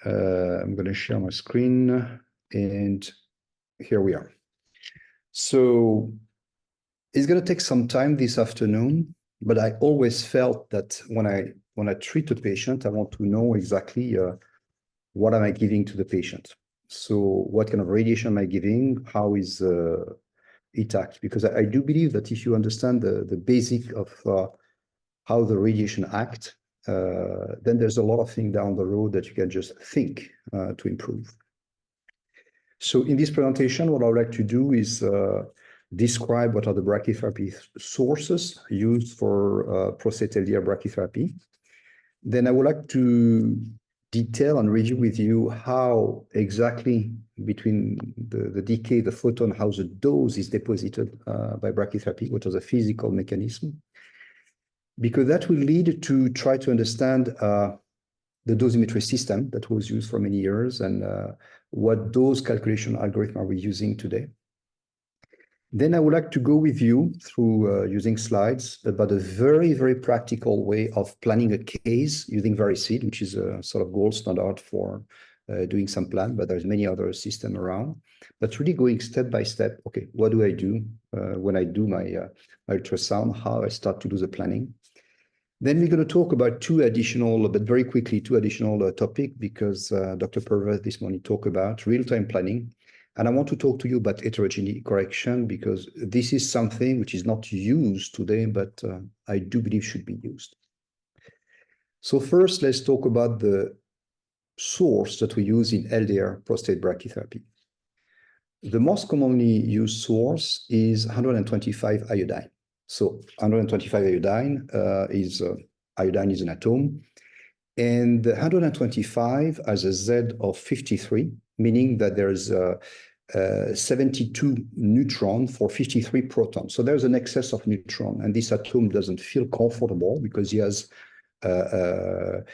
I'm going to share my screen, and here we are. So it's going to take some time this afternoon, but I always felt that when I treat a patient, I want to know exactly what am I giving to the patient. So what kind of radiation am I giving? How is it act? Because I do believe that if you understand the basic of how the radiation act, then there's a lot of things down the road that you can just think to improve. So in this presentation, what I would like to do is describe what are the brachytherapy sources used for prostate LDR brachytherapy. Then I would like to detail and review with you how exactly between the decay, the photon, how the dose is deposited by brachytherapy, what is a physical mechanism, because that will lead to try to understand the dosimetry system that was used for many years and what dose calculation algorithm are we using today. Then I would like to go with you through using slides about a very, very practical way of planning a case using VariSeed, which is a sort of gold standard for doing some plan, but there's many other systems around. But really going step by step, okay, what do I do when I do my ultrasound, how I start to do the planning. Then we're going to talk about two additional topics because Dr. Pervez this morning talked about real-time planning. And I want to talk to you about heterogeneity correction because this is something which is not used today, but I do believe should be used. So first, let's talk about the source that we use in LDR prostate brachytherapy. The most commonly used source is 125 iodine. So 125 iodine is an atom, and the 125 has a Z of 53, meaning that there's 72 neutron for 53 protons. So there's an excess of neutron, and this atom doesn't feel comfortable because he has an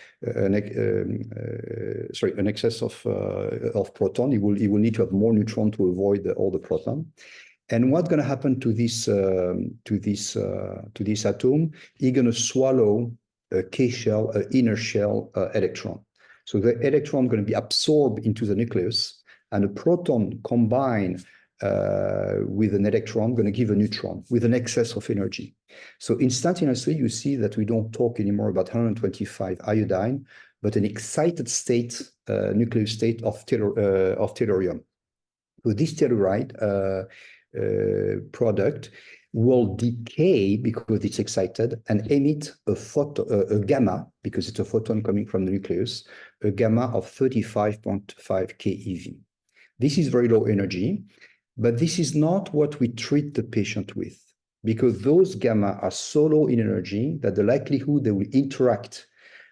excess of proton. He will need to have more neutron to avoid all the proton. And what's going to happen to this atom? He's going to swallow a K shell, an inner shell electron. So the electron is going to be absorbed into the nucleus, and a proton combined with an electron going to give a neutron with an excess of energy. So instantaneously, you see that we don't talk anymore about 125 iodine, but an excited state, nucleus state of tellurium. So this telluride product will decay because it's excited and emit a gamma, because it's a photon coming from the nucleus, a gamma of 35.5 keV. This is very low energy, but this is not what we treat the patient with, because those gamma are so low in energy that the likelihood they will interact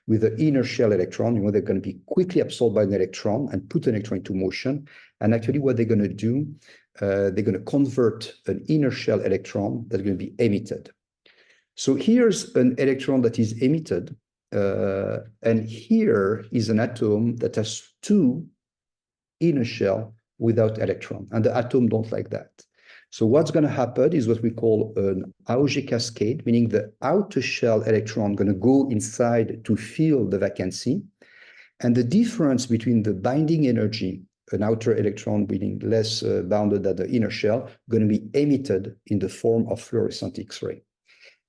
with the inner shell electron, they're going to be quickly absorbed by an electron and put an electron into motion. And actually what they're going to do, they're going to convert an inner shell electron that's going to be emitted. So here's an electron that is emitted, and here is an atom that has two inner shell without electron, and the atom don't like that. So what's going to happen is what we call an Auger cascade, meaning the outer shell electron going to go inside to fill the vacancy, and the difference between the binding energy, an outer electron being less bounded than the inner shell, going to be emitted in the form of fluorescent X-ray.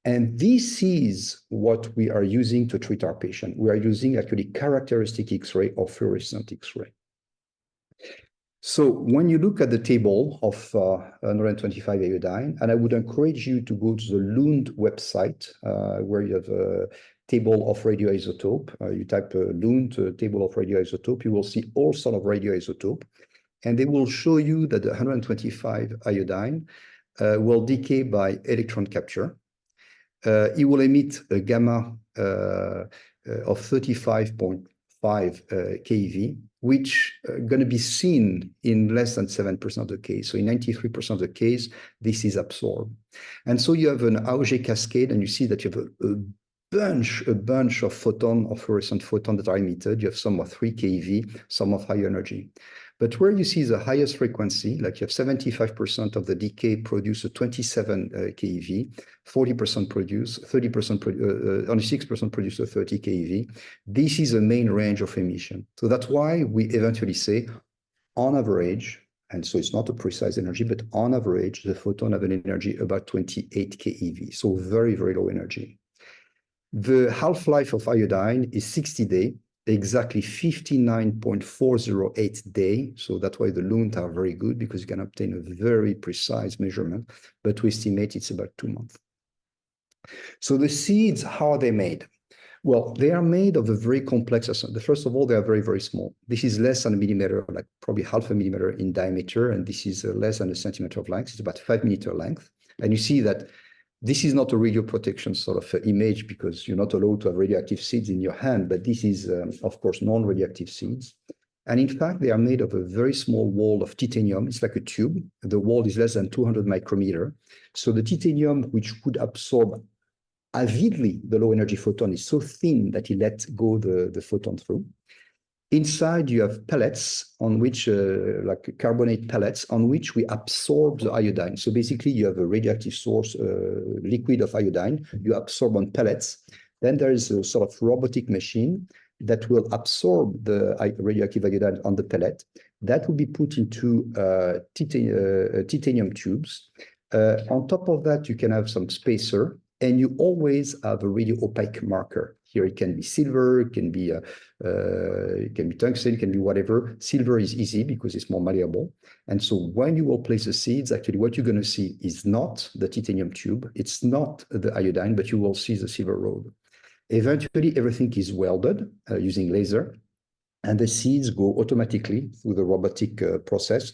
And this is what we are using to treat our patient. We are using actually characteristic X-ray or fluorescent X-ray. So when you look at the table of 125 iodine, and I would encourage you to go to the Lund website where you have a table of radioisotope. You type Lund table of radioisotope, you will see all sorts of radioisotope, and they will show you that the 125 iodine will decay by electron capture. It will emit a gamma of 35.5 keV, which going to be seen in less than 7% of the case. So in 93% of the case, this is absorbed. And so you have an Auger cascade, and you see that you have a bunch of photon, of fluorescent photon that are emitted. You have some of 3 keV, some of higher energy. But where you see the highest frequency, like you have 75% of the decay produce a 27 keV, 40% produce, 30%, only 6% produce a 30 keV. This is the main range of emission. So that's why we eventually say, on average, and so it's not a precise energy, but on average, the photon have an energy about 28 keV, so very, very low energy. The half-life of iodine is 60 days, exactly 59.408 days. So that's why the LUNT are very good, because you can obtain a very precise measurement, but we estimate it's about 2 months. So the seeds, how are they made? Well, they are made of a very complex. First of all, they are very, very small. This is less than a millimeter, like probably half a millimeter in diameter, and this is less than a centimeter of length. It's about 5 millimeter length. And you see that this is not a radio protection sort of image, because you're not allowed to have radioactive seeds in your hand, but this is, of course, non-radioactive seeds. And in fact, they are made of a very small wall of titanium. It's like a tube. The wall is less than 200 micrometer. So the titanium, which could absorb avidly the low energy photon, is so thin that it lets go the photon through. Inside, you have pellets on which, like carbonate pellets, on which we absorb the iodine. So basically, you have a radioactive source, liquid of iodine, you absorb on pellets. Then there is a sort of robotic machine that will absorb the radioactive iodine on the pellet. That will be put into titanium tubes. On top of that, you can have some spacer, and you always have a radio opaque marker. Here it can be silver, it can be tungsten, it can be whatever. Silver is easy because it's more malleable. And so when you will place the seeds, actually what you're going to see is not the titanium tube, it's not the iodine, but you will see the silver rod. Eventually, everything is welded using laser, and the seeds go automatically through the robotic process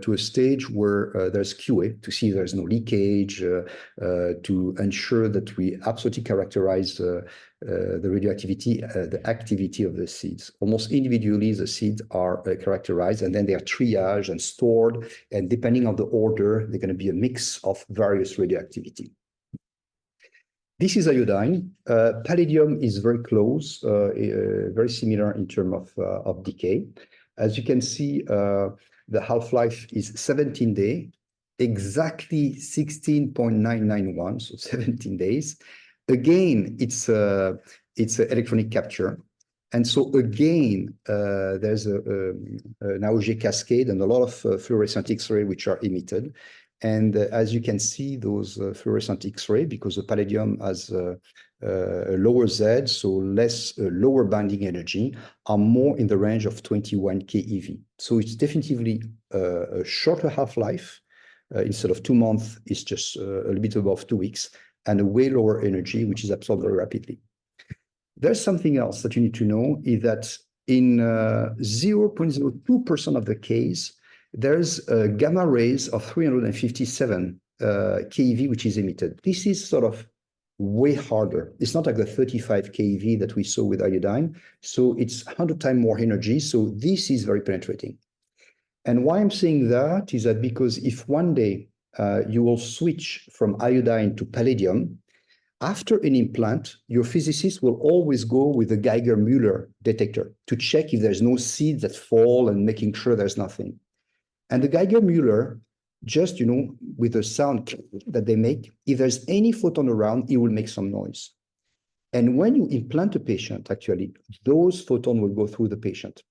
to a stage where there's QA to see there's no leakage, to ensure that we absolutely characterize the radioactivity, the activity of the seeds. Almost individually, the seeds are characterized, and then they are triaged and stored, and depending on the order, they're going to be a mix of various radioactivity. This is iodine. Palladium is very close, very similar in terms of decay. As you can see, the half-life is 17 days, exactly 16.991, so 17 days. Again, it's an electronic capture. And so again, there's an Auger cascade and a lot of fluorescent X-ray which are emitted. And as you can see, those fluorescent X-ray, because the palladium has a lower Z, so lower binding energy, are more in the range of 21 keV. So it's definitely a shorter half-life. Instead of 2 months, it's just a little bit above 2 weeks, and a way lower energy, which is absorbed very rapidly. There's something else that you need to know, is that in 0.02% of the case, there's gamma rays of 357 keV, which is emitted. This is sort of way harder. It's not like the 35 keV that we saw with iodine. So it's 100 times more energy. So this is very penetrating. And why I'm saying that is that because if one day you will switch from iodine to palladium, after an implant, your physicist will always go with a Geiger-Müller detector to check if there's no seeds that fall and making sure there's nothing. And the Geiger-Müller, just, with the sound that they make, if there's any photon around, it will make some noise. And when you implant a patient, actually, those photons will go through the patient.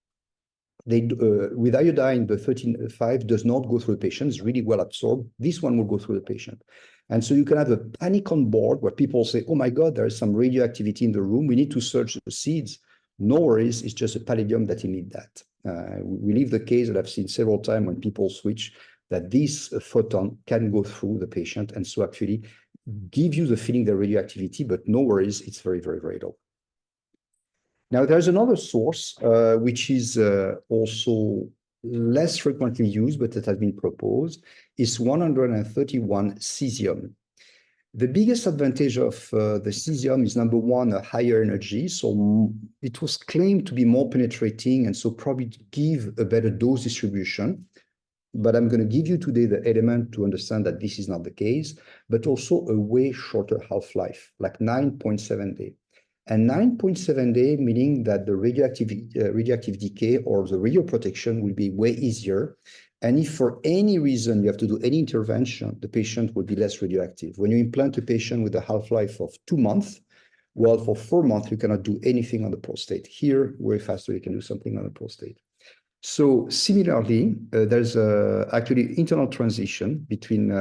With iodine, the 13.5 does not go through the patient. It's really well absorbed. This one will go through the patient. And so you can have a panic on board where people say, oh my God, there is some radioactivity in the room. We need to search the seeds. No worries, it's just a palladium that emits that. We leave the case that I've seen several times when people switch, that this photon can go through the patient, and so actually give you the feeling the radioactivity, but no worries, it's very, very, very low. Now, there's another source, which is also less frequently used, but that has been proposed, is 131 cesium. The biggest advantage of the cesium is, number one, a higher energy. So it was claimed to be more penetrating and so probably give a better dose distribution. But I'm going to give you today the element to understand that this is not the case, but also a way shorter half-life, like 9.7 days. and 9.7 days, meaning that the radioactive decay or the radioprotection will be way easier. And if for any reason you have to do any intervention, the patient will be less radioactive. When you implant a patient with a half-life of 2 months, well, for 4 months, you cannot do anything on the prostate. Here, way faster, you can do something on the prostate. So similarly, there's actually internal transition between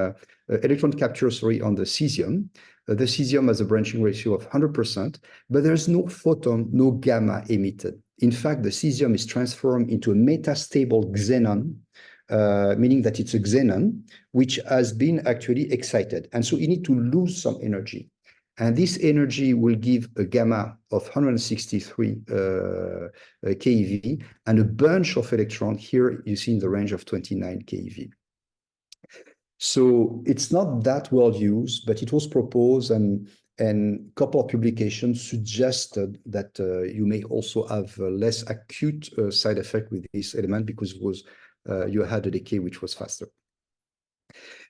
electron capture, on the cesium. The cesium has a branching ratio of 100%, but there's no photon, no gamma emitted. In fact, the cesium is transformed into a metastable xenon, meaning that it's a xenon, which has been actually excited. And so you need to lose some energy. And this energy will give a gamma of 163 keV and a bunch of electrons. Here you see in the range of 29 keV. So it's not that well used, but it was proposed, and a couple of publications suggested that you may also have less acute side effect with this element because it was you had a decay which was faster.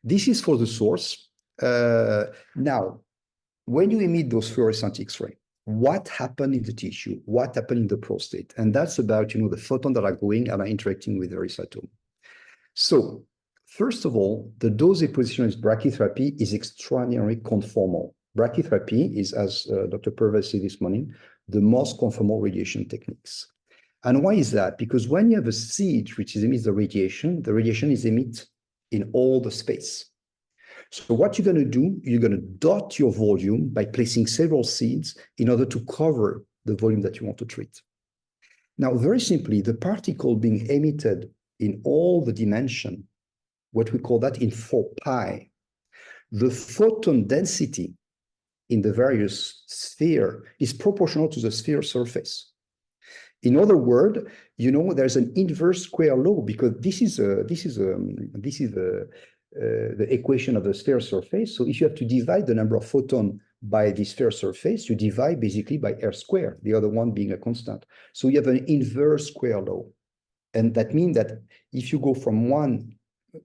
This is for the source. Now, when you emit those fluorescent X-ray, what happened in the tissue? What happened in the prostate? And that's about, the photons that are going and are interacting with the cytosol. So, first of all, the dose deposition with brachytherapy is extraordinarily conformal. Brachytherapy is, as Dr. Purves said this morning, the most conformal radiation techniques. And why is that? Because when you have a seed which emits the radiation is emitted in all the space. So what you're going to do, you're going to dot your volume by placing several seeds in order to cover the volume that you want to treat. Now, very simply, the particle being emitted in all the dimension, what we call that in 4 pi, the photon density in the various sphere is proportional to the sphere surface. In other words, there's an inverse square law, because this is the equation of the sphere surface. So if you have to divide the number of photons by the sphere surface, you divide basically by r squared, the other one being a constant. So you have an inverse square law. And that means that if you go from 1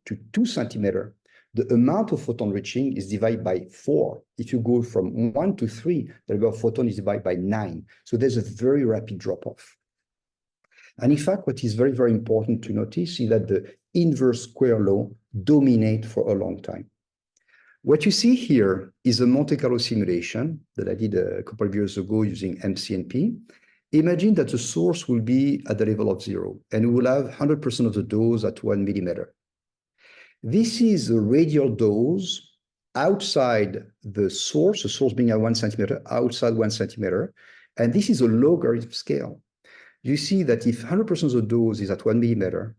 to 2 centimeters, the amount of photon reaching is divided by 4. If you go from 1 to 3, the number of photons is divided by 9. So there's a very rapid drop-off. And in fact, what is very, very important to notice is that the inverse square law dominates for a long time. What you see here is a Monte Carlo simulation that I did a couple of years ago using MCNP. Imagine that the source will be at the level of 0, and we will have 100% of the dose at 1 millimeter. This is a radial dose outside the source being at 1 centimeter, outside 1 centimeter, and this is a logarithm scale. You see that if 100% of the dose is at 1 millimeter,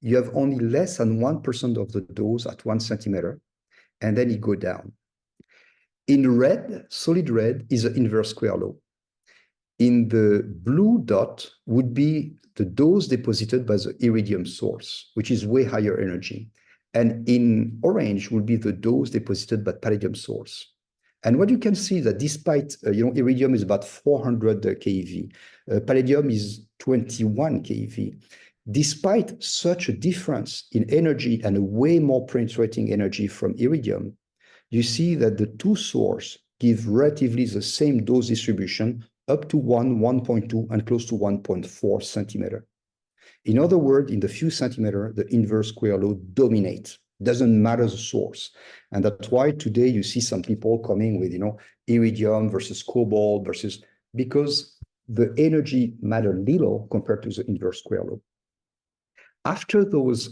you have only less than 1% of the dose at 1 centimeter, and then it goes down. In red, solid red is the inverse square law. In the blue dot would be the dose deposited by the iridium source, which is way higher energy. And in orange would be the dose deposited by palladium source. And what you can see is that despite, iridium is about 400 keV, palladium is 21 keV. Despite such a difference in energy and a way more penetrating energy from iridium, you see that the two sources give relatively the same dose distribution up to 1, 1.2, and close to 1.4 centimeter. In other words, in the few centimeters, the inverse square law dominates. Doesn't matter the source. And that's why today you see some people coming with, iridium versus cobalt because the energy matter little compared to the inverse square law. After those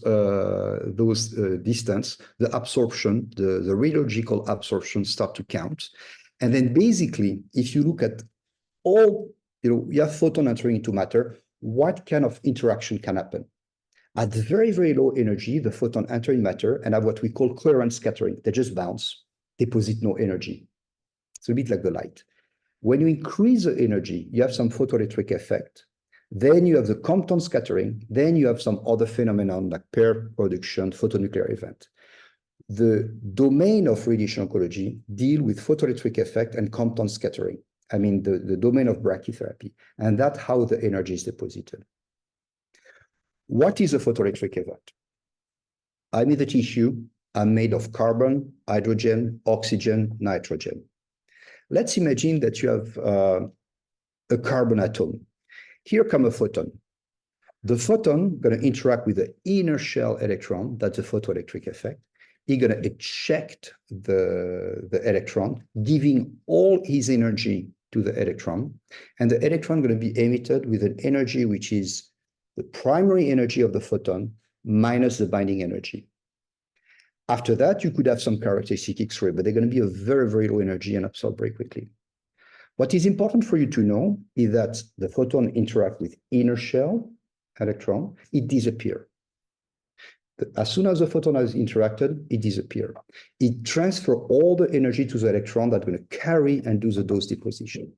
distance, the absorption, the radiological absorption start to count. And then basically, if you look at all, you have photon entering into matter, what kind of interaction can happen? At very, very low energy, the photon enter in matter and have what we call coherent scattering. They just bounce, deposit no energy. It's a bit like the light. When you increase the energy, you have some photoelectric effect. Then you have the Compton scattering. Then you have some other phenomenon like pair production, photonuclear event. The domain of radiation oncology deal with photoelectric effect and Compton scattering. I mean, the domain of brachytherapy. And that's how the energy is deposited. What is a photoelectric event? I'm in the tissue. I'm made of carbon, hydrogen, oxygen, nitrogen. Let's imagine that you have a carbon atom. Here comes a photon. The photon going to interact with the inner shell electron. That's a photoelectric effect. He's going to eject the electron, giving all his energy to the electron. And the electron going to be emitted with an energy which is the primary energy of the photon minus the binding energy. After that, you could have some characteristic X-ray, but they're going to be of very, very low energy and absorb very quickly. What is important for you to know is that the photon interact with inner shell electron, it disappears. As soon as the photon has interacted, it disappears. It transfers all the energy to the electron that's going to carry and do the dose deposition.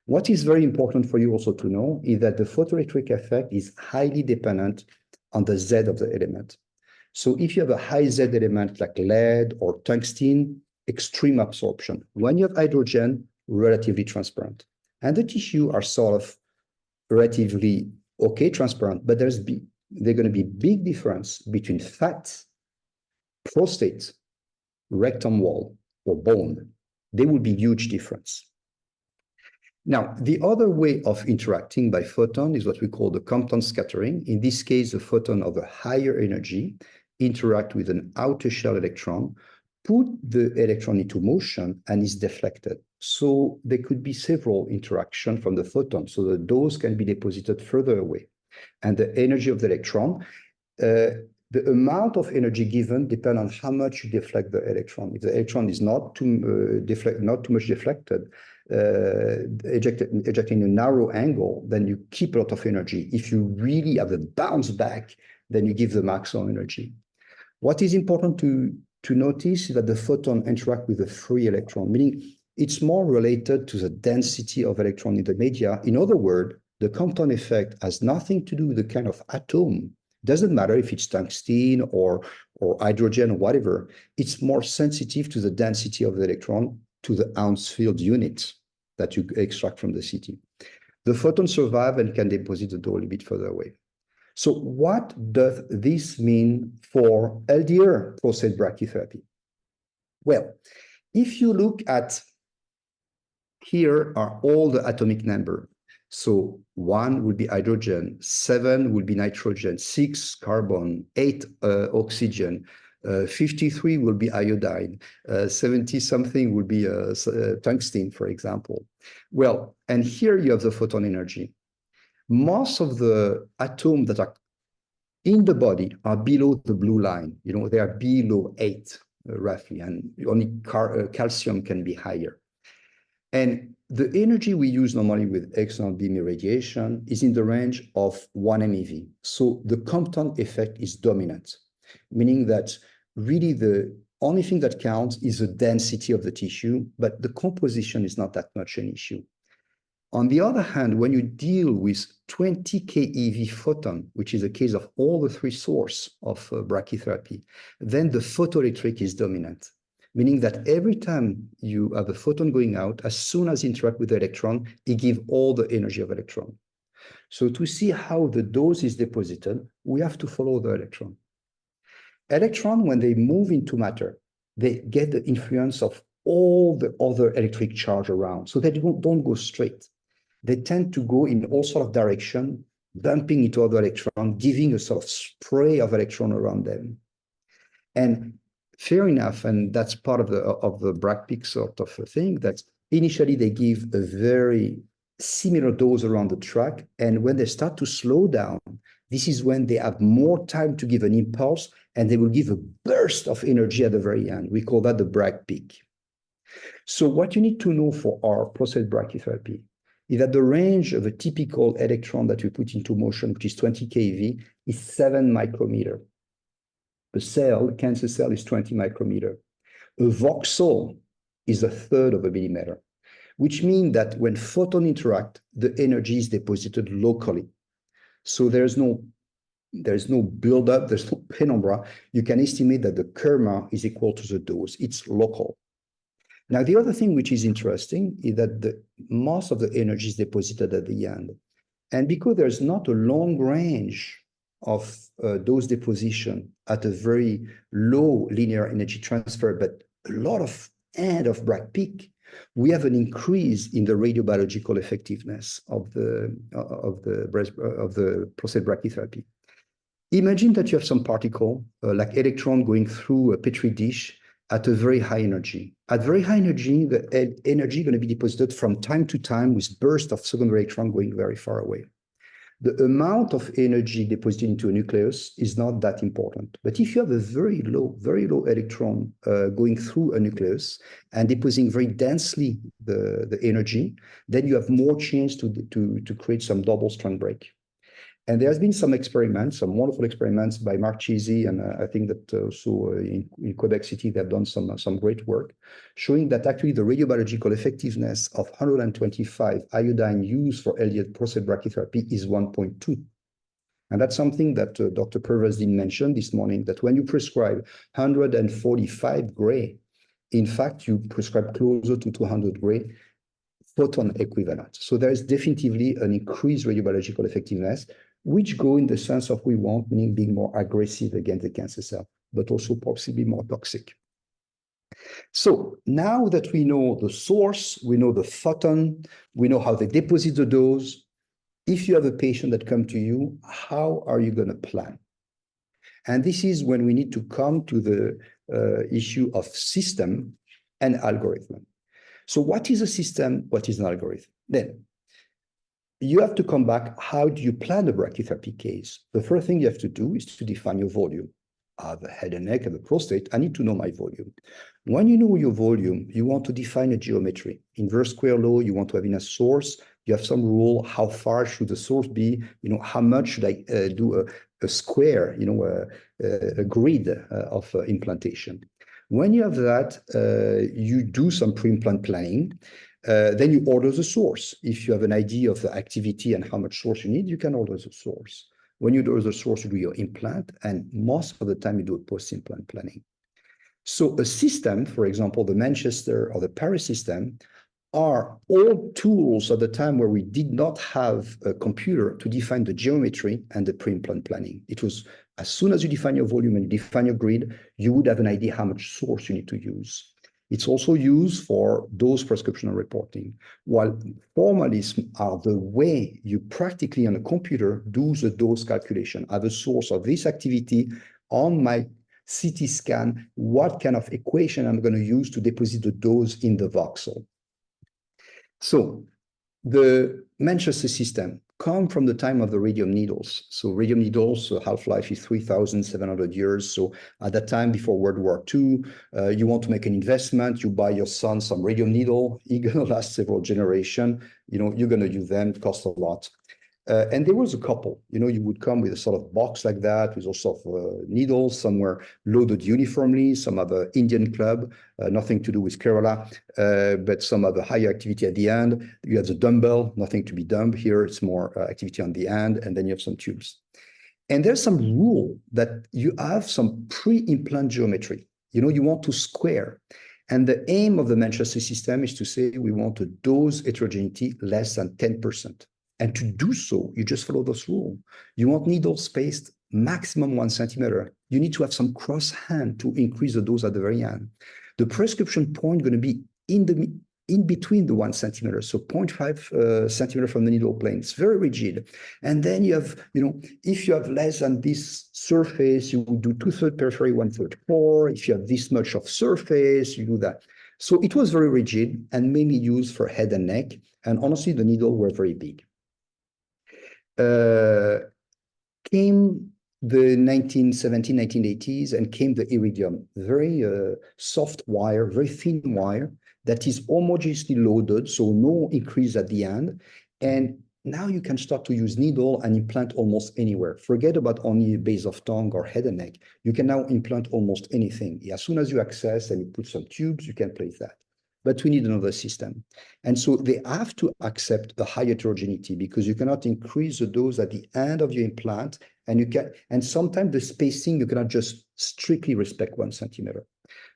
What is very important for you also to know is that the photoelectric effect is highly dependent on the Z of the element. So if you have a high Z element like lead or tungsten, extreme absorption. When you have hydrogen, relatively transparent. And the tissue are sort of relatively okay, transparent, but there's going to be big difference between fat, prostate, rectum wall, or bone. There will be huge difference. Now, the other way of interacting by photon is what we call the Compton scattering. In this case, the photon of a higher energy interact with an outer shell electron, put the electron into motion, and is deflected. So there could be several interactions from the photon, so the dose can be deposited further away. And the energy of the electron, the amount of energy given depends on how much you deflect the electron. If the electron is not too much deflected, ejecting a narrow angle, then you keep a lot of energy. If you really have a bounce back, then you give the maximum energy. What is important to notice is that the photon interact with the free electron, meaning it's more related to the density of electron in the media. In other words, the Compton effect has nothing to do with the kind of atom. Doesn't matter if it's tungsten or hydrogen or whatever. It's more sensitive to the density of the electron, to the ounce field unit that you extract from the CT. The photon survive and can deposit the dose a little bit further away. So what does this mean for LDR prostate brachytherapy? Well, if you look at here are all the atomic number. So 1 would be hydrogen, 7 would be nitrogen, 6 carbon, 8 oxygen, 53 will be iodine, 70 something would be tungsten, for example. Well, and here you have the photon energy. Most of the atoms that are in the body are below the blue line. You know, they are below 8, roughly, and only calcium can be higher. And the energy we use normally with external beam irradiation is in the range of 1 MeV. So the Compton effect is dominant, meaning that really the only thing that counts is the density of the tissue, but the composition is not that much an issue. On the other hand, when you deal with 20 keV photon, which is the case of all the 3 sources of brachytherapy, then the photoelectric is dominant, meaning that every time you have a photon going out, as soon as it interact with the electron, it gives all the energy of electron. So to see how the dose is deposited, we have to follow the electron. Electron, when they move into matter, they get the influence of all the other electric charge around. So they don't go straight. They tend to go in all sorts of direction, bumping into other electrons, giving a sort of spray of electron around them. And fair enough, and that's part of the Bragg peak sort of a thing, that initially they give a very similar dose around the track, and when they start to slow down, this is when they have more time to give an impulse, and they will give a burst of energy at the very end. We call that the Bragg peak. So what you need to know for our prostate brachytherapy is that the range of a typical electron that we put into motion, which is 20 keV, is 7 micrometer. A cell, cancer cell, is 20 micrometer. A voxel is 1/3 of a millimeter, which means that when photons interact, the energy is deposited locally. So there's no buildup, there's no penumbra. You can estimate that the kerma is equal to the dose. It's local. Now, the other thing which is interesting is that most of the energy is deposited at the end. And because there's not a long range of dose deposition at a very low linear energy transfer, but a lot of end of Bragg peak, we have an increase in the radiobiological effectiveness of the prostate brachytherapy. Imagine that you have some particle, like electron going through a Petri dish at a very high energy. At very high energy, the energy is going to be deposited from time to time with bursts of secondary electron going very far away. The amount of energy deposited into a nucleus is not that important. But if you have a very low electron going through a nucleus and depositing very densely the energy, then you have more chance to create some double strand break. And there has been some experiments, some wonderful experiments by Mark Cheesy, and I think that also in Quebec City, they've done some great work, showing that actually the radiobiological effectiveness of 125 iodine used for LDR prostate brachytherapy is 1.2. And that's something that Dr. Pervez didn't mention this morning, that when you prescribe 145 gray, in fact, you prescribe closer to 200 gray photon equivalent. So there is definitively an increased radiobiological effectiveness, which go in the sense of we want, meaning being more aggressive against the cancer cell, but also possibly more toxic. So now that we know the source, we know the photon, we know how they deposit the dose, if you have a patient that comes to you, how are you going to plan? And this is when we need to come to the issue of system and algorithm. So what is a system? What is an algorithm? Then you have to come back. How do you plan a brachytherapy case? The first thing you have to do is to define your volume. I have a head and neck and a prostate. I need to know my volume. When you know your volume, you want to define a geometry. Inverse square law, you want to have in a source. You have some rule. How far should the source be? How much should I do a square, a grid of implantation? When you have that, you do some pre-implant planning. Then you order the source. If you have an idea of the activity and how much source you need, you can order the source. When you order the source, you do your implant, and most of the time you do a post-implant planning. So a system, for example, the Manchester or the Paris system, are all tools at the time where we did not have a computer to define the geometry and the pre-implant planning. It was as soon as you define your volume and you define your grid, you would have an idea how much source you need to use. It's also used for dose prescription and reporting, while formalism are the way you practically on a computer do the dose calculation. I have a source of this activity on my CT scan, what kind of equation I'm going to use to deposit the dose in the voxel. So the Manchester system come from the time of the radium needles. So radium needles, half-life is 3,700 years. So at that time, before World War II, you want to make an investment, you buy your son some radium needle, it's going to last several generations, you're going to use them, it costs a lot. And there was a couple, you would come with a sort of box like that with all sorts of needles, some were loaded uniformly, some have an Indian club, nothing to do with Kerala, but some have a higher activity at the end. You have the dumbbell, nothing to be dumb here, it's more activity on the end, and then you have some tubes. And there's some rule that you have some pre-implant geometry. You want to square. And the aim of the Manchester system is to say we want a dose heterogeneity less than 10%. And to do so, you just follow this rule. You want needles spaced maximum 1 centimeter. You need to have some cross hand to increase the dose at the very end. The prescription point going to be in between the 1 centimeter, so 0.5 centimeter from the needle plane. It's very rigid. And then you have, if you have less than this surface, you would do 2/3 periphery, 1/3 core. If you have this much of surface, you do that. So it was very rigid and mainly used for head and neck. And honestly, the needle were very big. Came the 1970s, 1980s, and came the iridium, very soft wire, very thin wire that is homogeneously loaded, so no increase at the end. And now you can start to use needle and implant almost anywhere. Forget about only base of tongue or head and neck. You can now implant almost anything. As soon as you access and you put some tubes, you can place that. But we need another system. And so they have to accept the high heterogeneity because you cannot increase the dose at the end of your implant. And sometimes the spacing, you cannot just strictly respect 1 centimeter.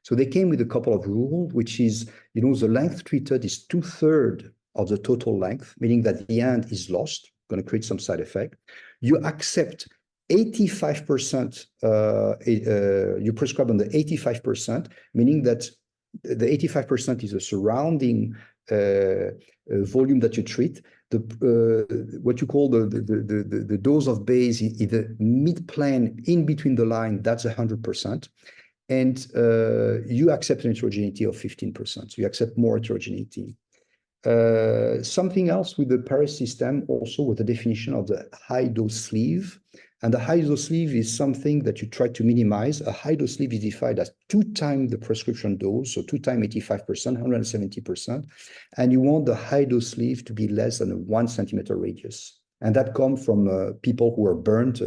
So they came with a couple of rules, which is, the length treated is 2/3 of the total length, meaning that the end is lost, going to create some side effect. You accept 85%, you prescribe on the 85%, meaning that the 85% is the surrounding volume that you treat. What you call the dose of base is the mid-plane in between the line, that's 100%. And you accept an heterogeneity of 15%. So you accept more heterogeneity. Something else with the Paris system also with the definition of the high dose sleeve. And the high dose sleeve is something that you try to minimize. A high dose sleeve is defined as 2 times the prescription dose, so 2 times 85%, 170%. And you want the high dose sleeve to be less than a 1 centimeter radius. And that comes from people who are burnt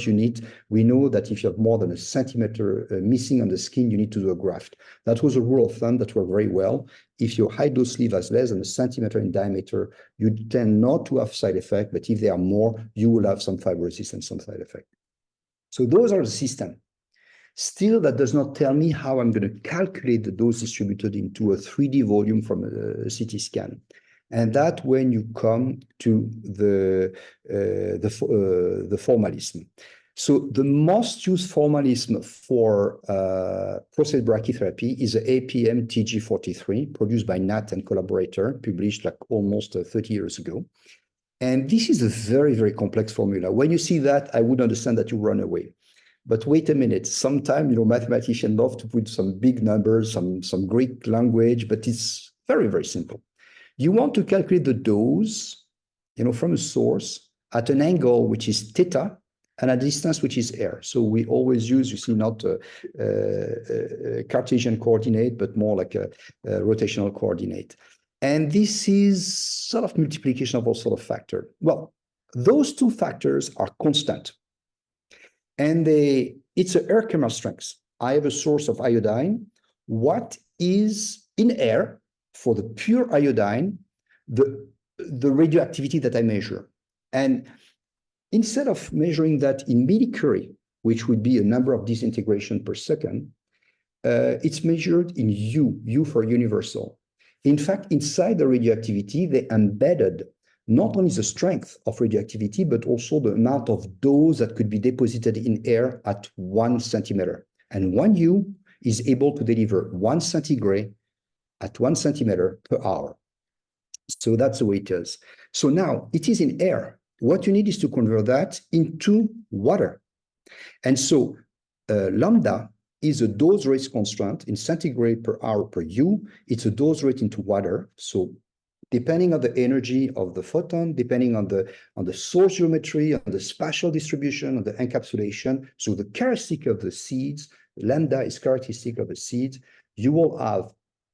unit. We know that if you have more than a centimeter missing on the skin, you need to do a graft. That was a rule of thumb that worked very well. If your high dose sleeve has less than a centimeter in diameter, you tend not to have side effect, but if they are more, you will have some fibrosis and some side effect. So those are the system. Still, that does not tell me how I'm going to calculate the dose distributed into a 3D volume from a CT scan. And that when you come to the formalism. So the most used formalism for prostate brachytherapy is the APM TG43, produced by Nat and collaborator, published like almost 30 years ago. And this is a very, very complex formula. When you see that, I would understand that you run away. But wait a minute, sometimes, mathematicians love to put some big numbers, some Greek language, but it's very, very simple. You want to calculate the dose, from a source at an angle which is theta and a distance which is r. So we always use, not a Cartesian coordinate, but more like a rotational coordinate. And this is sort of multiplication of all sort of factor. Well, those two factors are constant. And it's an air camera strength. I have a source of iodine. What is in air? For the pure iodine, the radioactivity that I measure. And instead of measuring that in millicurie, which would be a number of disintegration per second, it's measured in U for universal. In fact, inside the radioactivity, they embedded not only the strength of radioactivity, but also the amount of dose that could be deposited in air at 1 centimeter. And 1 U is able to deliver 1 centigrade at 1 centimeter per hour. So that's the way it is. So now it is in air. What you need is to convert that into water. And so lambda is a dose rate constraint in centigrade per hour per U. It's a dose rate into water. So depending on the energy of the photon, depending on the source geometry, on the spatial distribution, on the encapsulation, so the characteristic of the seeds, lambda is characteristic of the seeds, you will have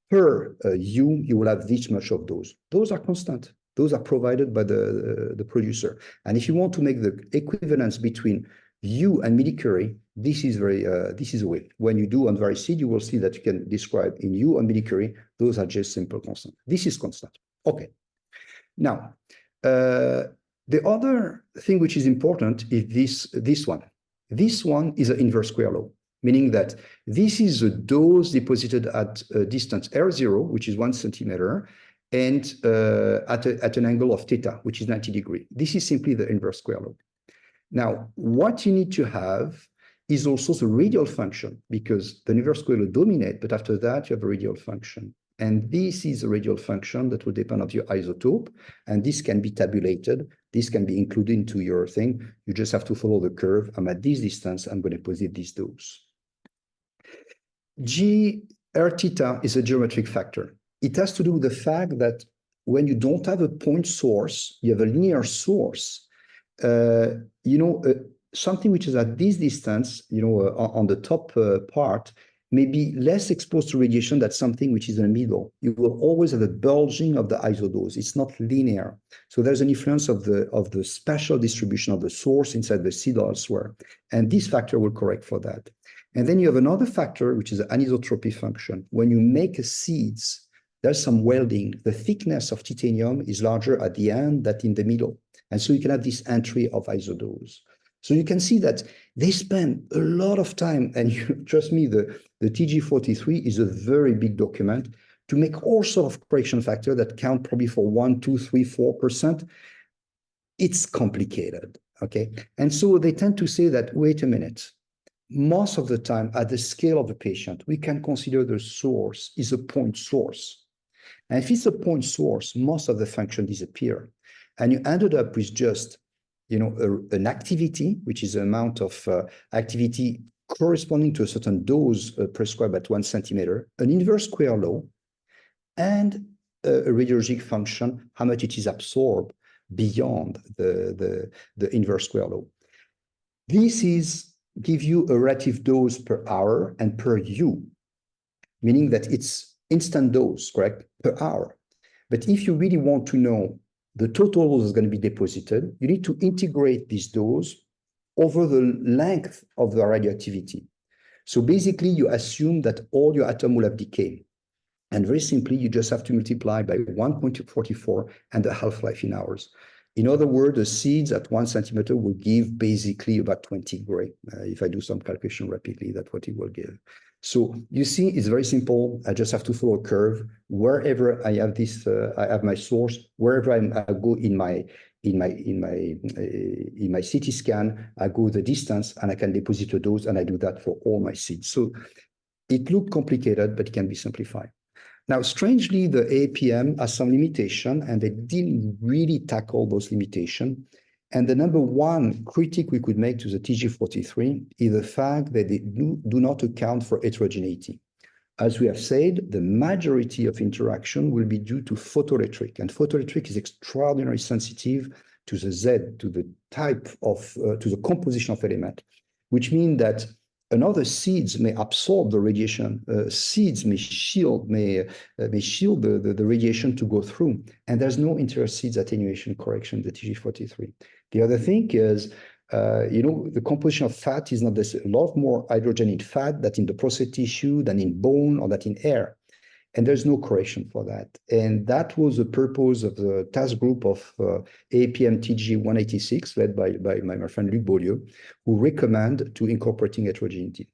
per U, you will have this much of those. Those are constant. Those are provided by the producer. And if you want to make the equivalence between U and millicurie, this is a way. When you do on various seed, you will see that you can describe in U and millicurie, those are just simple constant. This is constant. Okay. Now, the other thing which is important is this one. This one is an inverse square law, meaning that this is a dose deposited at a distance R0, which is 1 centimeter, and at an angle of theta, which is 90 degrees. This is simply the inverse square law. Now, what you need to have is also the radial function, because the inverse square law dominates, but after that, you have a radial function. And this is a radial function that will depend on your isotope, and this can be tabulated. This can be included into your thing. You just have to follow the curve. I'm at this distance. I'm going to posit this dose. G R theta is a geometric factor. It has to do with the fact that when you don't have a point source, you have a linear source. Something which is at this distance, on the top part, may be less exposed to radiation than something which is in the middle. You will always have a bulging of the isodose. It's not linear. So there's an influence of the spatial distribution of the source inside the seed or elsewhere. And this factor will correct for that. And then you have another factor, which is the anisotropy function. When you make seeds, there's some welding. The thickness of titanium is larger at the end than in the middle. And so you can have this entry of isodose. So you can see that they spend a lot of time, and trust me, the TG43 is a very big document to make all sorts of correction factors that count probably for 1, 2, 3, 4%. It's complicated, okay? And so they tend to say that, wait a minute, most of the time at the scale of the patient, we can consider the source is a point source. And if it's a point source, most of the function disappear. And you ended up with just, an activity, which is the amount of activity corresponding to a certain dose prescribed at 1 centimeter, an inverse square law, and a radiologic function, how much it is absorbed beyond the inverse square law. This give you a relative dose per hour and per U, meaning that it's instant dose, correct, per hour. But if you really want to know the total dose is going to be deposited, you need to integrate this dose over the length of the radioactivity. So basically, you assume that all your atoms will have decayed. And very simply, you just have to multiply by 1.44 and the half-life in hours. In other words, the seeds at 1 centimeter will give basically about 20 gray. If I do some calculation rapidly, that's what it will give. So you see, it's very simple. I just have to follow a curve. Wherever I have this, I have my source. Wherever I go in my CT scan, I go the distance, and I can deposit a dose, and I do that for all my seeds. So it looked complicated, but it can be simplified. Now, strangely, the APM has some limitation, and they didn't really tackle those limitations. And the number one critique we could make to the TG43 is the fact that they do not account for heterogeneity. As we have said, the majority of interaction will be due to photoelectric, and photoelectric is extraordinarily sensitive to the Z, to the type of, to the composition of element, which means that another seeds may absorb the radiation. Seeds may shield the radiation to go through, and there's no inter-seeds attenuation correction, the TG43. The other thing is, the composition of fat is not this, a lot more hydrogen in fat than in the prostate tissue, than in bone, or that in air. And there's no correction for that. And that was the purpose of the task group of APM TG186, led by my friend Luc Beaulieu, who recommend to incorporating heterogeneity.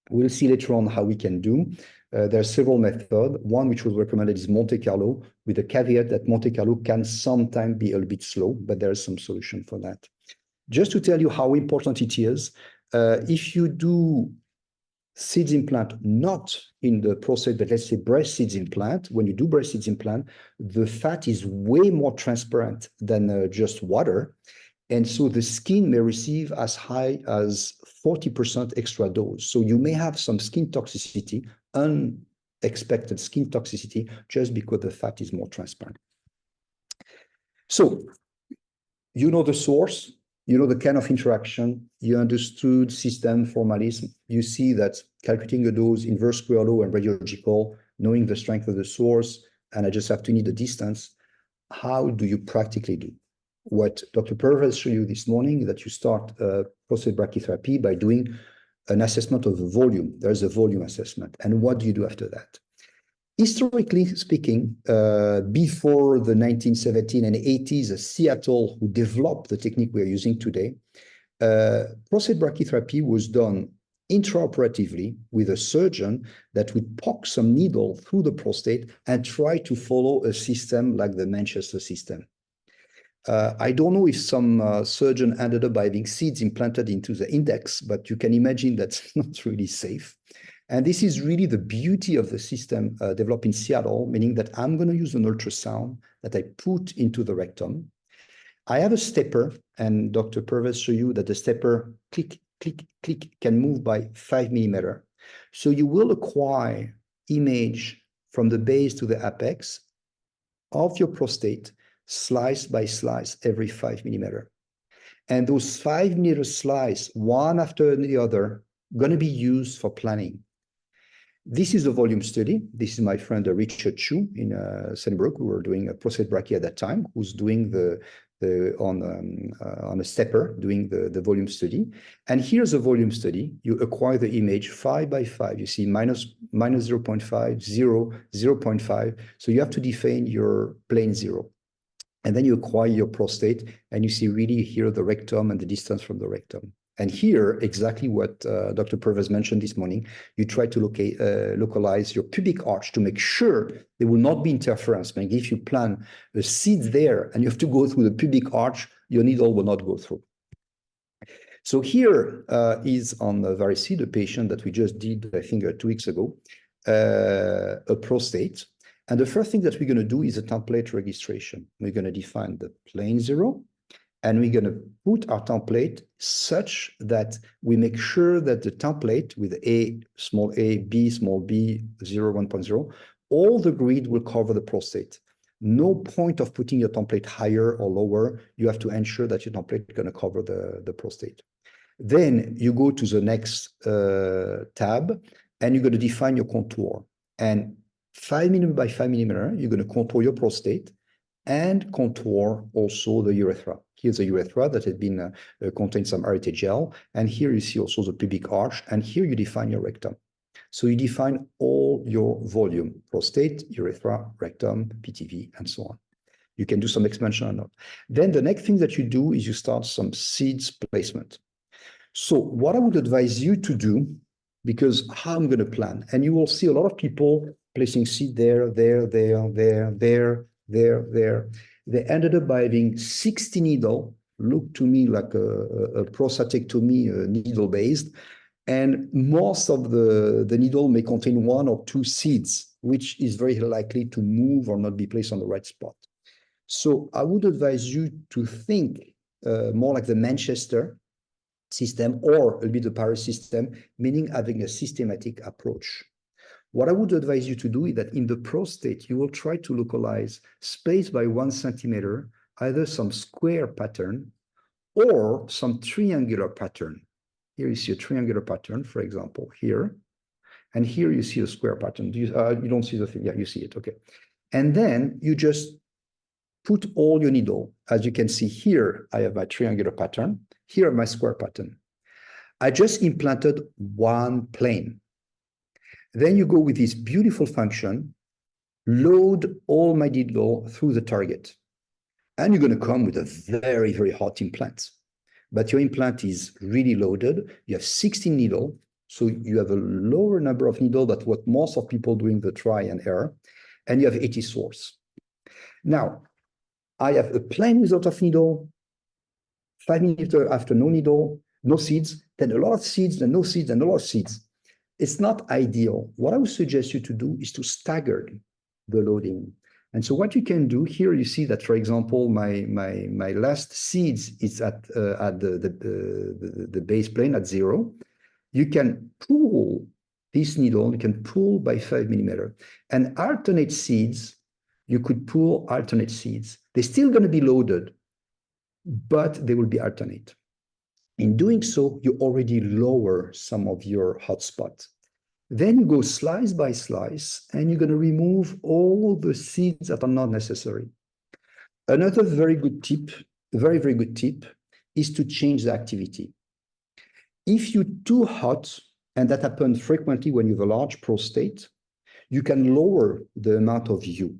We'll see later on how we can do. There are several methods. One which was recommended is Monte Carlo, with the caveat that Monte Carlo can sometimes be a little bit slow, but there is some solution for that. Just to tell you how important it is, if you do seeds implant, not in the prostate, but let's say breast seeds implant, when you do breast seeds implant, the fat is way more transparent than just water. And so the skin may receive as high as 40% extra dose. So you may have some skin toxicity, unexpected skin toxicity, just because the fat is more transparent. So you know the source, you know the kind of interaction, you understood system formalism. You see that calculating a dose, inverse square law, and radiological, knowing the strength of the source, and I just have to need the distance. How do you practically do? What Dr. Pervez showed you this morning, that you start prostate brachytherapy by doing an assessment of the volume. There's a volume assessment. And what do you do after that? Historically speaking, before the 1970s and 80s, Seattle, who developed the technique we are using today, prostate brachytherapy was done intraoperatively with a surgeon that would poke some needle through the prostate and try to follow a system like the Manchester system. I don't know if some surgeon ended up by having seeds implanted into the index, but you can imagine that's not really safe. And this is really the beauty of the system developed in Seattle, meaning that I'm going to use an ultrasound that I put into the rectum. I have a stepper, and Dr. Pervez showed you that the stepper, click, click, click, can move by 5 millimeters. So you will acquire image from the base to the apex of your prostate, slice by slice, every 5 millimeters. And those 5 millimeter slice, one after the other, going to be used for planning. This is a volume study. This is my friend Richard Chu in Sennebrook, who were doing a prostate brachy at that time, who's doing on a stepper, doing the volume study. And here's a volume study. You acquire the image 5 by 5. You see minus 0.5, 0, 0.5. So you have to define your plane 0. And then you acquire your prostate, and you see really here the rectum and the distance from the rectum. And here, exactly what Dr. Pervez mentioned this morning, you try to localize your pubic arch to make sure there will not be interference. Meaning if you plant a seed there and you have to go through the pubic arch, your needle will not go through. So here is on the varicose, the patient that we just did, I think, 2 weeks ago, a prostate. And the first thing that we're going to do is a template registration. We're going to define the plane 0, and we're going to put our template such that we make sure that the template with A, small a, B, small b, 0, 1.0, all the grid will cover the prostate. No point of putting your template higher or lower. You have to ensure that your template is going to cover the prostate. Then you go to the next tab, and you're going to define your contour. And 5 mm by 5 mm, you're going to contour your prostate and contour also the urethra. Here's the urethra that had been contained some arete gel. And here you see also the pubic arch. And here you define your rectum. So you define all your volume: prostate, urethra, rectum, PTV, and so on. You can do some expansion or not. Then the next thing that you do is you start some seeds placement. So what I would advise you to do, because how I'm going to plan, and you will see a lot of people placing seed there, there, there, there, there, there, there. They ended up by having 60 needle, look to me like a prostatectomy needle-based, and most of the needle may contain 1 or 2 seeds, which is very likely to move or not be placed on the right spot. So I would advise you to think more like the Manchester system or a bit the Paris system, meaning having a systematic approach. What I would advise you to do is that in the prostate, you will try to localize space by 1 centimeter, either some square pattern or some triangular pattern. Here you see a triangular pattern, for example, here. And here you see a square pattern. You don't see the thing. Yeah, you see it. Okay. And then you just put all your needle. As you can see here, I have my triangular pattern. Here, my square pattern. I just implanted 1 plane. Then you go with this beautiful function, load all my needle through the target. And you're going to come with a very, very hot implant. But your implant is really loaded. You have 16 needle, so you have a lower number of needle than what most of people doing the try and error, and you have 80 source. Now, I have a plane without of needle, 5 millimeter after no needle, no seeds, then a lot of seeds, then no seeds, and a lot of seeds. It's not ideal. What I would suggest you to do is to stagger the loading. And so what you can do here, you see that, for example, my last seeds is at the base plane at 0. You can pull this needle, you can pull by 5 millimeter. And alternate seeds, you could pull alternate seeds. They're still going to be loaded, but they will be alternate. In doing so, you already lower some of your hotspots. Then you go slice by slice, and you're going to remove all the seeds that are not necessary. Another very good tip, very, very good tip, is to change the activity. If you're too hot, and that happens frequently when you have a large prostate, you can lower the amount of U.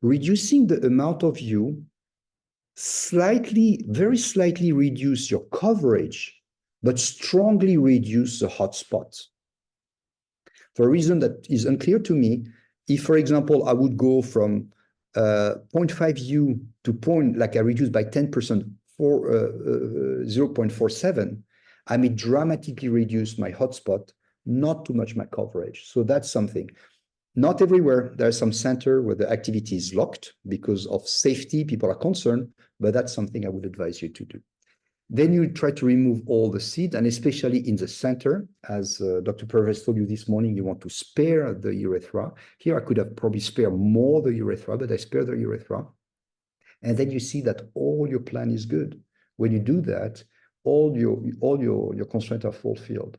Reducing the amount of U slightly, very slightly reduce your coverage, but strongly reduce the hot spots. For a reason that is unclear to me, if, for example, I would go from 0.5 U to like I reduced by 10% for 0.47, I may dramatically reduce my hotspot, not too much my coverage. So that's something. Not everywhere. There are some center where the activity is locked because of safety. People are concerned, but that's something I would advise you to do. Then you try to remove all the seeds, and especially in the center, as Dr. Pervez told you this morning, you want to spare the urethra. Here I could have probably spared more the urethra, but I spare the urethra. And then you see that all your plan is good. When you do that, all your constraints are fulfilled.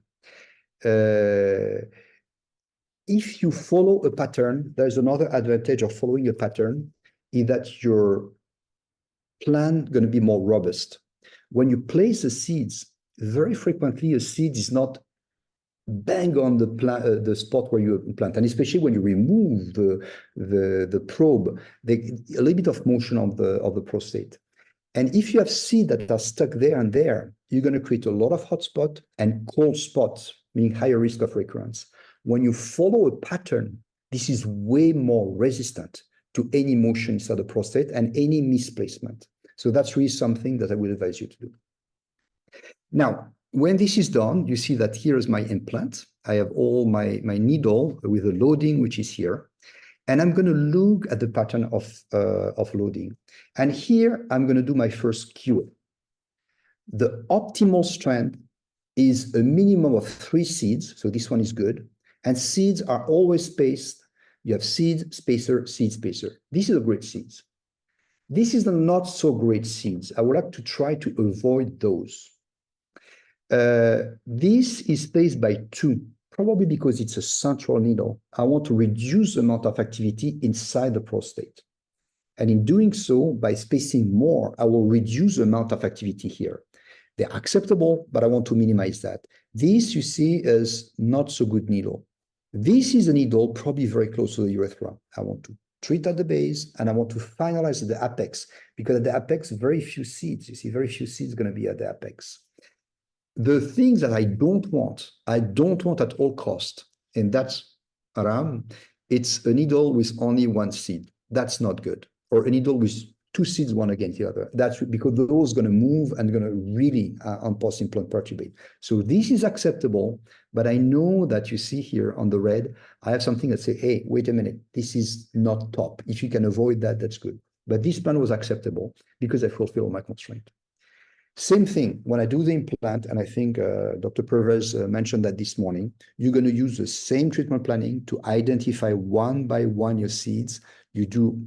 If you follow a pattern, there's another advantage of following a pattern, is that your plan going to be more robust. When you place the seeds, very frequently a seed is not bang on the spot where you implant, and especially when you remove the probe, a little bit of motion of the prostate. And if you have seeds that are stuck there and there, you're going to create a lot of hot spot and cold spots, meaning higher risk of recurrence. When you follow a pattern, this is way more resistant to any motion inside the prostate and any misplacement. So that's really something that I would advise you to do. Now, when this is done, you see that here is my implant. I have all my needle with the loading, which is here. And I'm going to look at the pattern of loading. And here, I'm going to do my first QA. The optimal strength is a minimum of 3 seeds. So this one is good. And seeds are always spaced. You have seed, spacer, seed, spacer. This is a great seeds. This is the not so great seeds. I would like to try to avoid those. This is spaced by 2, probably because it's a central needle. I want to reduce the amount of activity inside the prostate. And in doing so, by spacing more, I will reduce the amount of activity here. They're acceptable, but I want to minimize that. This, you see, is not so good needle. This is a needle probably very close to the urethra. I want to treat at the base, and I want to finalize at the apex, because at the apex, very few seeds. You see, very few seeds going to be at the apex. The things that I don't want at all cost, and that's around, it's a needle with only 1 seed. That's not good. Or a needle with 2 seeds, one against the other. That's because those are going to move and going to really on post-implant perturbate. So this is acceptable, but I know that you see here on the red, I have something that say, hey, wait a minute, this is not top. If you can avoid that, that's good. But this plan was acceptable because I fulfill my constraint. Same thing, when I do the implant, and I think Dr. Pervez mentioned that this morning, you're going to use the same treatment planning to identify one by one your seeds. You do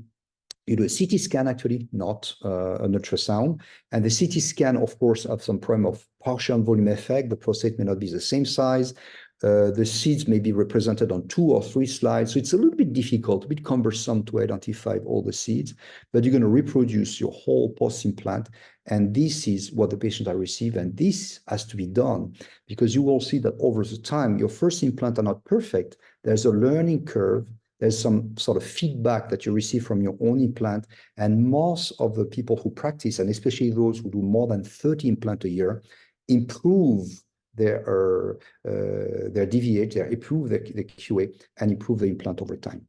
a CT scan, actually, not an ultrasound. And the CT scan, of course, have some problem of partial volume effect. The prostate may not be the same size. The seeds may be represented on 2 or 3 slides. So it's a little bit difficult, a bit cumbersome to identify all the seeds, but you're going to reproduce your whole post-implant. And this is what the patient will receive. And this has to be done because you will see that over the time, your first implant are not perfect. There's a learning curve. There's some sort of feedback that you receive from your own implant. And most of the people who practice, and especially those who do more than 30 implants a year, improve their DVH, they improve the QA, and improve the implant over time.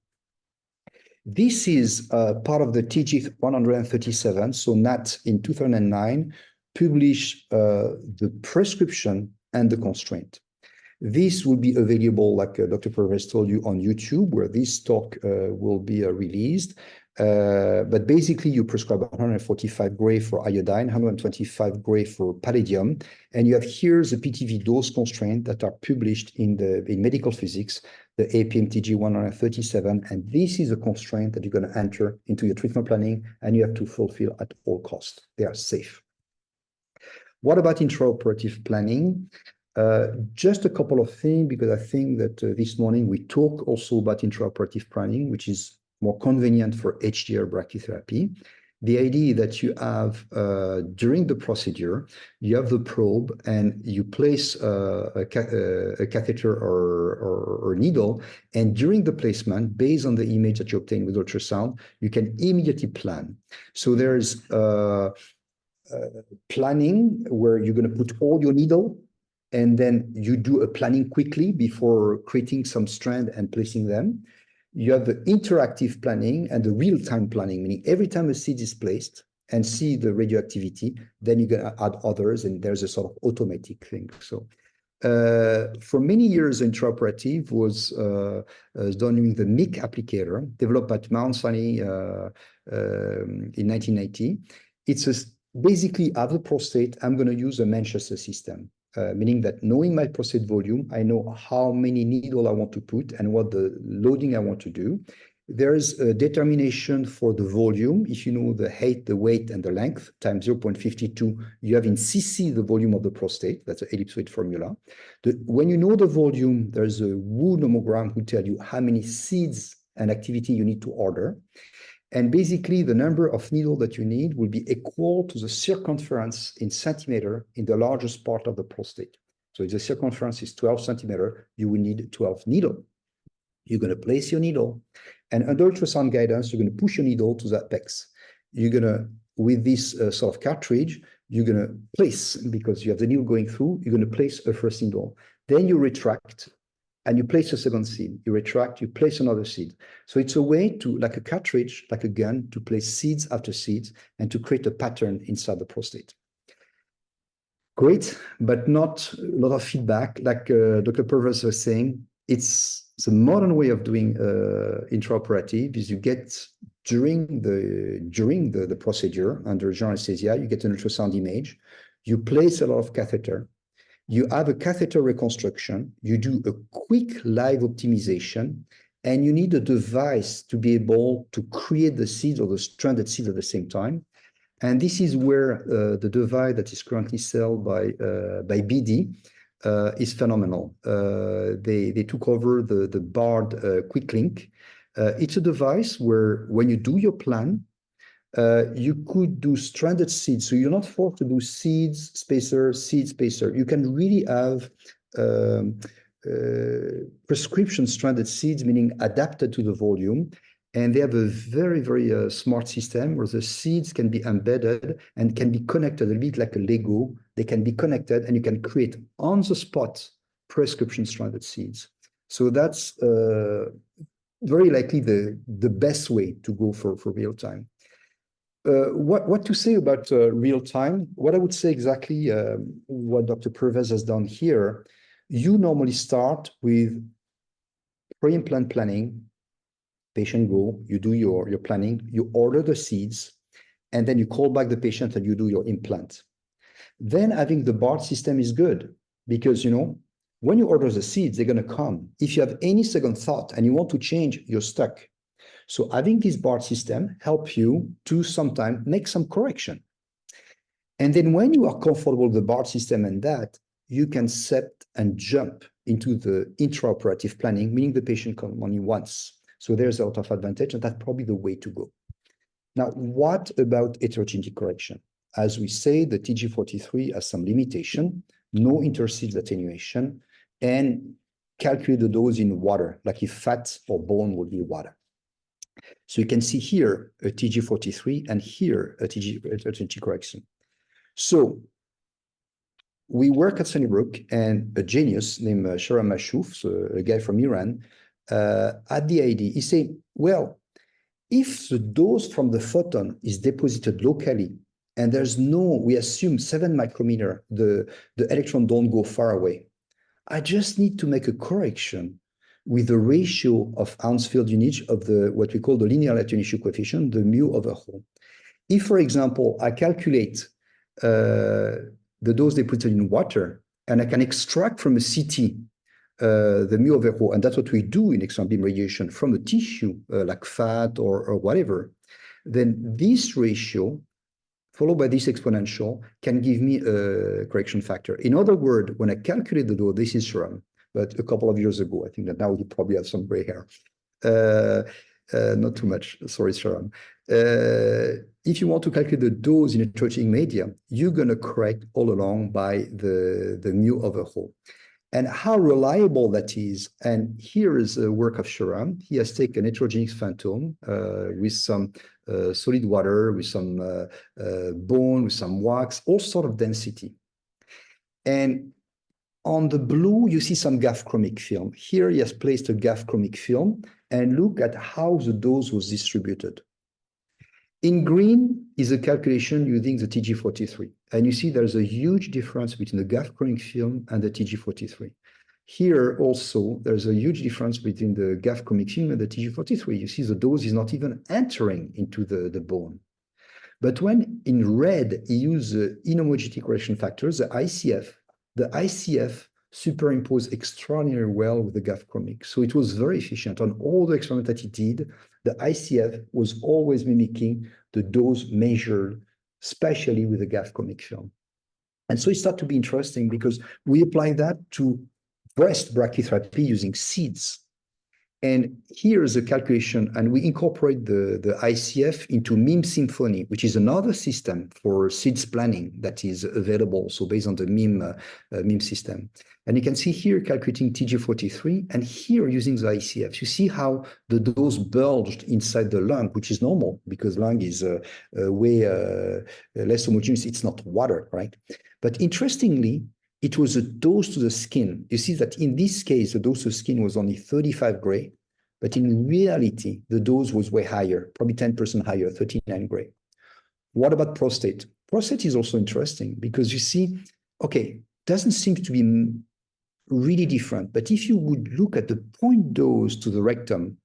This is part of the TG 137. So NAT in 2009 published the prescription and the constraint. This will be available, like Dr. Pervez told you, on YouTube, where this talk will be released. But basically, you prescribe 145 gray for iodine, 125 gray for palladium, and you have here the PTV dose constraint that are published in medical physics, the APMTG 137, and this is a constraint that you're going to enter into your treatment planning, and you have to fulfill at all costs. They are safe. What about intraoperative planning? Just a couple of things, because I think that this morning we talk also about intraoperative planning, which is more convenient for HDR brachytherapy. The idea that you have during the procedure, you have the probe and you place a catheter or needle, and during the placement, based on the image that you obtain with ultrasound, you can immediately plan. So there's planning where you're going to put all your needle, and then you do a planning quickly before creating some strand and placing them. You have the interactive planning and the real-time planning, meaning every time a seed is placed and see the radioactivity, then you're going to add others, and there's a sort of automatic thing. So for many years, intraoperative was done using the MIC applicator, developed by Mount Sinai in 1990. It's basically, out of the prostate, I'm going to use a Manchester system. Meaning that knowing my prostate volume, I know how many needles I want to put and what the loading I want to do. There's a determination for the volume. If you know the height, the weight, and the length times 0.52, you have in cc the volume of the prostate. That's an ellipsoid formula. When you know the volume, there's a Wu nomogram who tell you how many seeds and activity you need to order. And basically, the number of needles that you need will be equal to the circumference in centimeter in the largest part of the prostate. So if the circumference is 12 centimeter, you will need 12 needles. You're going to place your needle, and under ultrasound guidance, you're going to push your needle to the apex. You're going to, with this sort of cartridge, you're going to place, because you have the needle going through, you're going to place a first needle. Then you retract, and you place a second seed, you retract, you place another seed. So it's a way to, like a cartridge, like a gun, to place seeds after seeds and to create a pattern inside the prostate. Great, but not a lot of feedback. Like Dr. Purvis was saying, it's the modern way of doing intraoperative is you get during the procedure under general anesthesia, you get an ultrasound image, you place a lot of catheter, you have a catheter reconstruction, you do a quick live optimization, and you need a device to be able to create the seeds or the stranded seeds at the same time. And this is where the device that is currently sold by BD is phenomenal. They took over the Bard Quick Link. It's a device where when you do your plan, you could do stranded seeds. So you're not forced to do seeds, spacer, seed, spacer. You can really have prescription stranded seeds, meaning adapted to the volume. And they have a very, very smart system where the seeds can be embedded and can be connected a bit like a Lego. They can be connected and you can create on the spot prescription stranded seeds. So that's very likely the best way to go for real time. What to say about real time? What I would say exactly what Dr. Pervez has done here, you normally start with pre-implant planning. Patient go, you do your planning, you order the seeds, and then you call back the patient and you do your implant. Then having the BART system is good because, when you order the seeds, they're going to come. If you have any second thought and you want to change, you're stuck. So having this BART system helps you to sometimes make some correction. And then when you are comfortable with the BART system and that, you can set and jump into the intraoperative planning, meaning the patient comes only once. So there's a lot of advantage, and that's probably the way to go. Now, what about heterogeneity correction? As we say, the TG43 has some limitation, no interseeds attenuation, and calculate the dose in water, like if fat or bone would be water. So you can see here a TG43 and here a heterogeneity correction. So we work at Sunnybrook, and a genius named Sharam Mashouf, so a guy from Iran, had the idea. He said, well, if the dose from the photon is deposited locally and there's we assume 7 micrometer, the electron don't go far away. I just need to make a correction with the ratio of ounce field units of what we call the linear attenuation coefficient, the mu over rho. If, for example, I calculate the dose deposited in water and I can extract from a CT the mu over rho, and that's what we do in X-ray beam radiation from the tissue, like fat or whatever, then this ratio, followed by this exponential, can give me a correction factor. In other words, when I calculate the dose, this is Sharam, but a couple of years ago, I think that now you probably have some gray hair. Not too much, sorry, Sharam. If you want to calculate the dose in a heterogeneous medium, you're going to correct all along by the mu over rho. And how reliable that is. And here is a work of Sharam. He has taken heterogeneous phantom with some solid water, with some bone, with some wax, all sort of density. And on the blue, you see some GAF chromic film. Here he has placed a GAF chromic film and look at how the dose was distributed. In green is a calculation using the TG43. And you see there's a huge difference between the GAF chromic film and the TG43. Here also, there's a huge difference between the GAF chromic film and the TG43. You see the dose is not even entering into the bone. But when in red, he used the inhomogeneity correction factors, the ICF superimposed extraordinarily well with the GAF chromic. So it was very efficient. On all the experiments that he did, the ICF was always mimicking the dose measured, especially with the GAF chromic film. And so it started to be interesting because we apply that to breast brachytherapy using seeds. And here's a calculation, and we incorporate the ICF into MIM Symphony, which is another system for seeds planning that is available, so based on the MIM system. And you can see here calculating TG43, and here using the ICF. You see how the dose bulged inside the lung, which is normal because lung is way less homogeneous. It's not water, right? But interestingly, it was a dose to the skin. You see that in this case, the dose to the skin was only 35 gray, but in reality, the dose was way higher, probably 10% higher, 39 gray. What about prostate? Prostate is also interesting because you see okay, doesn't seem to be really different. But if you would look at the point dose to the rectum,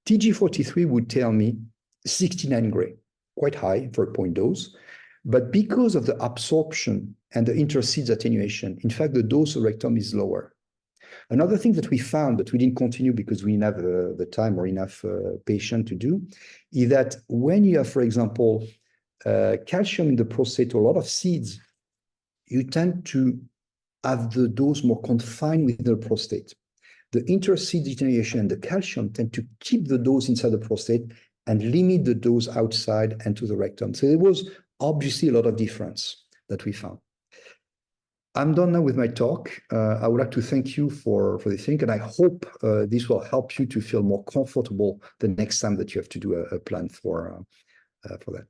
TG43 would tell me 69 gray, quite high for a point dose. But because of the absorption and the interseeds attenuation, in fact, the dose of rectum is lower. Another thing that we found, but we didn't continue because we didn't have the time or enough patient to do, is that when you have, for example, calcium in the prostate, or a lot of seeds, you tend to have the dose more confined with the prostate. The interseed attenuation and the calcium tend to keep the dose inside the prostate and limit the dose outside and to the rectum. So there was obviously a lot of difference that we found. I'm done now with my talk. I would like to thank you for this thing, and I hope this will help you to feel more comfortable the next time that you have to do a plan for that.